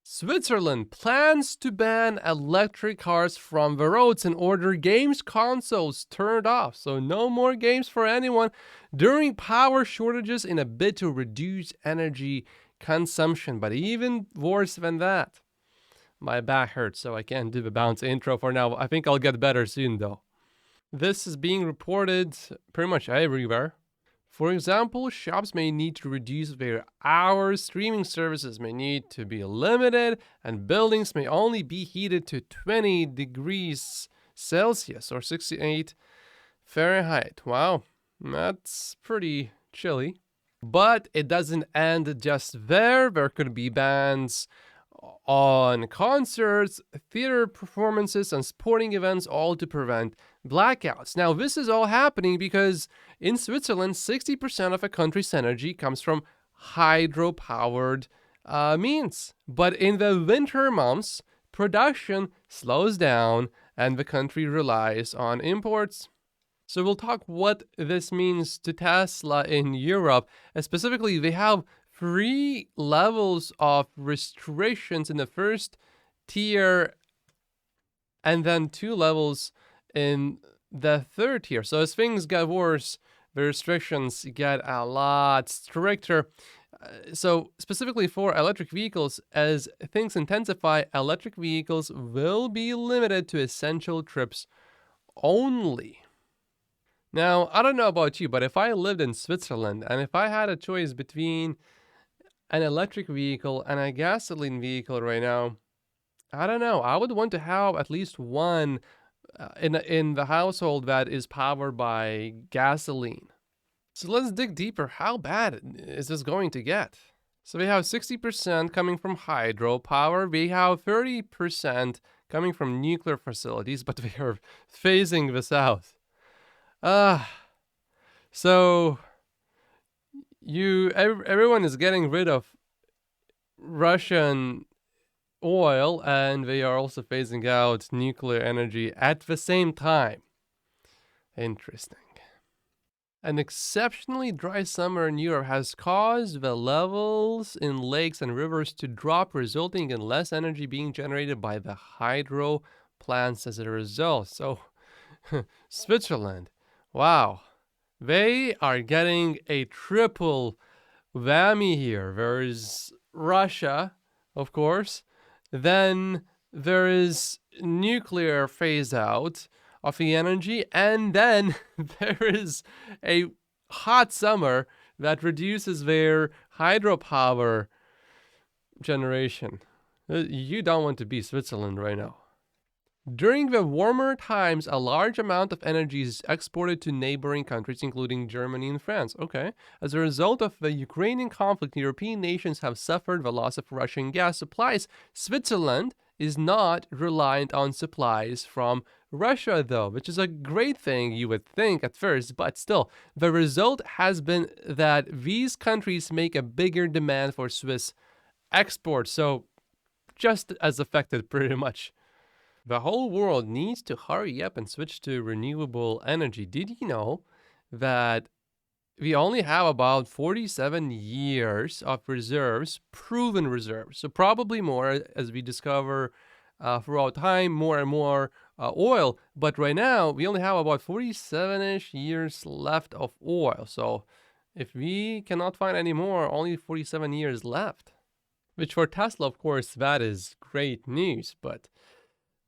Switzerland plans to ban electric cars from the roads and order games consoles turned off. So no more games for anyone during power shortages in a bid to reduce energy consumption. But even worse than that, my back hurts, so I can't do the bounce intro for now. I think I'll get better soon though. This is being reported pretty much everywhere. For example, shops may need to reduce their hours, streaming services may need to be limited, and buildings may only be heated to 20 degrees Celsius or 68 Fahrenheit. Wow, that's pretty chilly. But it doesn't end just there. There could be bans on concerts, theater performances, and sporting events, all to prevent blackouts. Now, this is all happening because in Switzerland, 60% of a country's energy comes from hydro-powered means. But in the winter months, production slows down and the country relies on imports. So we'll talk what this means to Tesla in Europe. And specifically, they have 3 levels of restrictions in the first tier and then 2 levels in the third tier. So as things get worse, the restrictions get a lot stricter. So specifically for electric vehicles, as things intensify, electric vehicles will be limited to essential trips only. Now, I don't know about you, but if I lived in Switzerland and if I had a choice between an electric vehicle and a gasoline vehicle right now, I don't know. I would want to have at least one in the household that is powered by gasoline. So let's dig deeper. How bad is this going to get? So we have 60% coming from hydropower. We have 30% coming from nuclear facilities, but we are phasing this out. So everyone is getting rid of Russian oil, and they are also phasing out nuclear energy at the same time. Interesting. An exceptionally dry summer in Europe has caused the levels in lakes and rivers to drop, resulting in less energy being generated by the hydro plants as a result. So, Switzerland, wow, they are getting a triple whammy here. There is Russia, of course. Then there is nuclear phase out of the energy. And then there is a hot summer that reduces their hydropower generation. You don't want to be Switzerland right now. During the warmer times, a large amount of energy is exported to neighboring countries, including Germany and France. Okay. As a result of the Ukrainian conflict, European nations have suffered the loss of Russian gas supplies. Switzerland is not reliant on supplies from Russia, though, which is a great thing, you would think at first, but still, the result has been that these countries make a bigger demand for Swiss exports. So, just as affected, pretty much. The whole world needs to hurry up and switch to renewable energy. Did you know that we only have about 47 years of reserves, proven reserves? So probably more as we discover throughout time, more and more oil. But right now, we only have about 47-ish years left of oil. So if we cannot find any more, only 47 years left. Which for Tesla, of course, that is great news. But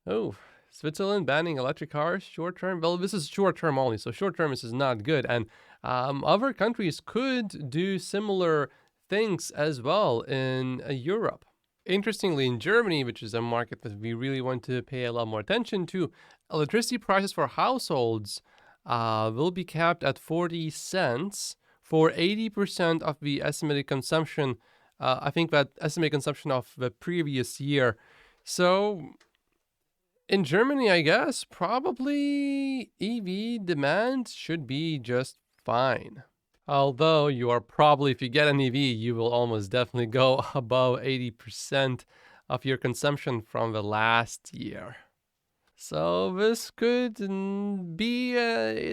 oh, Switzerland banning electric cars short term? Well, this is short term only, so short term this is not good. And other countries could do similar things as well in Europe. Interestingly, in Germany, which is a market that we really want to pay a lot more attention to, electricity prices for households will be capped at 40 cents for 80% of the estimated consumption. I think that estimated consumption of the previous year. So in Germany, I guess, probably EV demand should be just fine. Although you are probably, if you get an EV, you will almost definitely go above 80% of your consumption from the last year. So this could be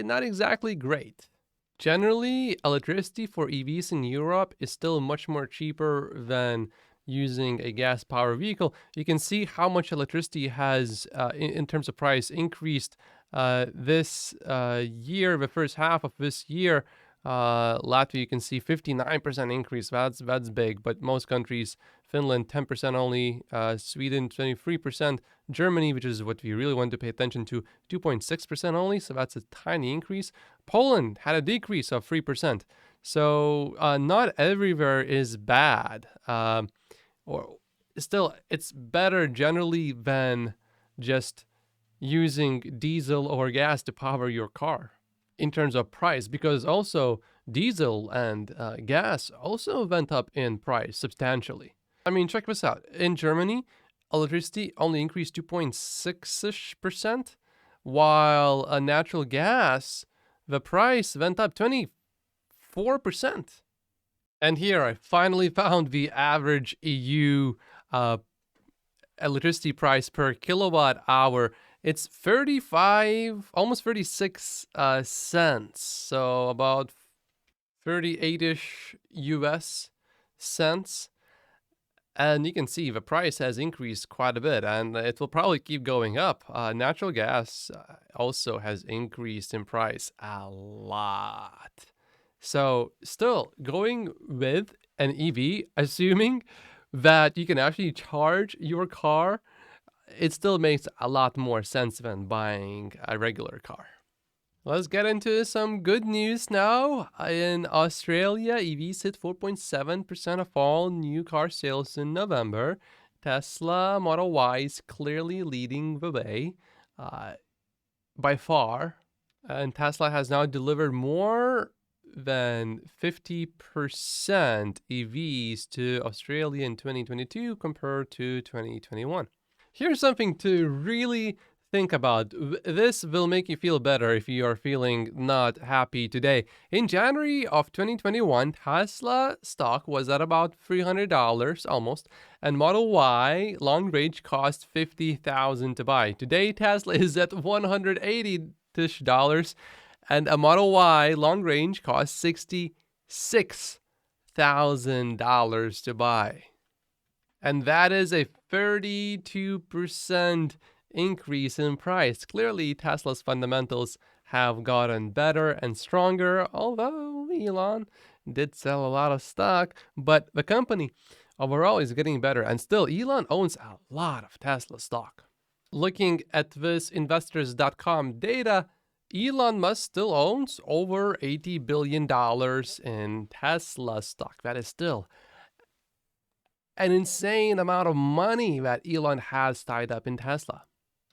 not exactly great. Generally, electricity for EVs in Europe is still much more cheaper than using a gas power vehicle, you can see how much electricity has, in terms of price, increased this year, the first half of this year. Latvia, you can see 59% increase. That's big, but most countries, Finland 10% only, Sweden 23%, Germany, which is what we really want to pay attention to, 2.6% only. So that's a tiny increase. Poland had a decrease of 3%. So not everywhere is bad. Or still, it's better generally than just using diesel or gas to power your car in terms of price, because also diesel and gas also went up in price substantially. I mean, check this out. In Germany, electricity only increased 2.6%, while natural gas, the price went up 24%. And here I finally found the average EU electricity price per kilowatt hour. It's 35, almost 36 cents. So about 38-ish US cents. And you can see the price has increased quite a bit, and it will probably keep going up. Natural gas also has increased in price a lot. So still going with an EV, assuming that you can actually charge your car, it still makes a lot more sense than buying a regular car. Let's get into some good news now. In Australia, EVs hit 4.7% of all new car sales in November. Tesla Model Y is clearly leading the way by far. And Tesla has now delivered more than 50% EVs to Australia in 2022 compared to 2021. Here's something to really think about. This will make you feel better if you are feeling not happy today. In January of 2021, Tesla stock was at about $300 almost, and Model Y long range cost $50,000 to buy. Today, Tesla is at $180-ish, and a Model Y long range costs $66,000 to buy. And that is a 32% increase in price. Clearly, Tesla's fundamentals have gotten better and stronger, although Elon did sell a lot of stock, but the company overall is getting better. And still, Elon owns a lot of Tesla stock. Looking at this investors.com data, Elon Musk still owns over $80 billion in Tesla stock. That is still an insane amount of money that Elon has tied up in Tesla.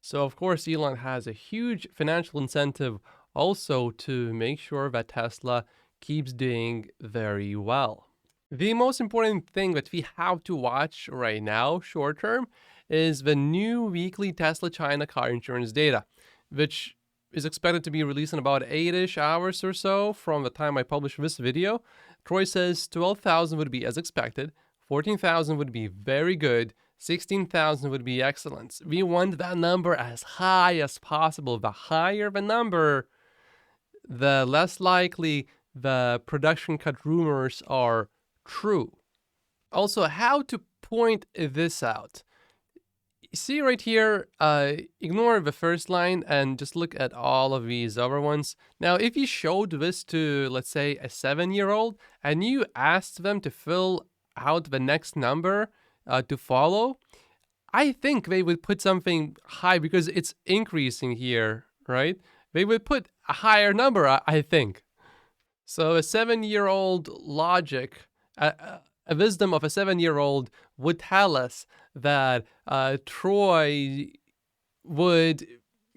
So, of course, Elon has a huge financial incentive also to make sure that Tesla keeps doing very well. The most important thing that we have to watch right now, short term, is the new weekly Tesla China car insurance data, which is expected to be released in about 8-ish hours or so from the time I publish this video. Troy says 12,000 would be as expected, 14,000 would be very good, 16,000 would be excellent. We want that number as high as possible. The higher the number, the less likely the production cut rumors are true. Also, how to point this out. See right here, ignore the first line and just look at all of these other ones. Now, if you showed this to, let's say, a 7-year-old and you asked them to fill out the next number to follow, I think they would put something high because it's increasing here, right? They would put a higher number, I think. So a 7-year-old logic, a wisdom of a 7-year-old would tell us that Troy would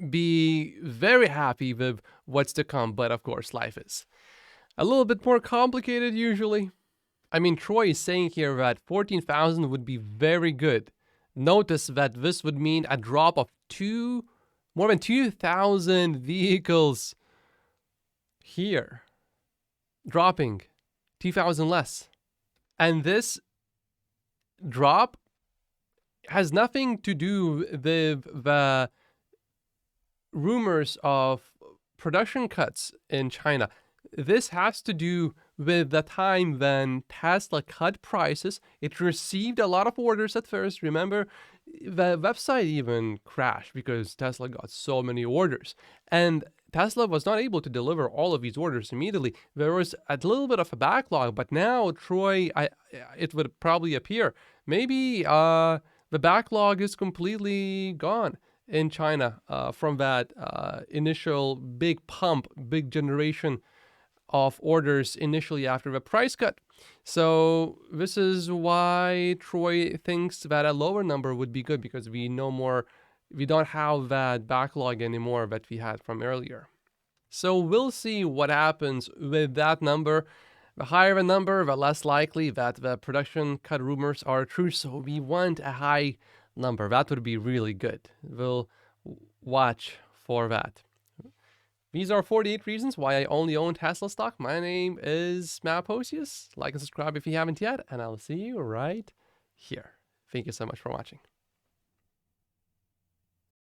be very happy with what's to come. But of course, life is a little bit more complicated usually. I mean, Troy is saying here that 14,000 would be very good. Notice that this would mean a drop of more than 2,000 vehicles here. Dropping 2,000 less. And this drop has nothing to do with the rumors of production cuts in China. This has to do with the time when Tesla cut prices. It received a lot of orders at first. Remember, the website even crashed because Tesla got so many orders. And Tesla was not able to deliver all of these orders immediately. There was a little bit of a backlog, but now, Troy, it would probably appear, maybe the backlog is completely gone in China from that initial big pump, big generation of orders initially after the price cut. So this is why Troy thinks that a lower number would be good, because we don't have that backlog anymore that we had from earlier. So we'll see what happens with that number. The higher the number, the less likely that the production cut rumors are true. So we want a high number. That would be really good. We'll watch for that. These are 48 reasons why I only own Tesla stock. My name is Matt Posius. Like and subscribe if you haven't yet, and I'll see you right here. Thank you so much for watching.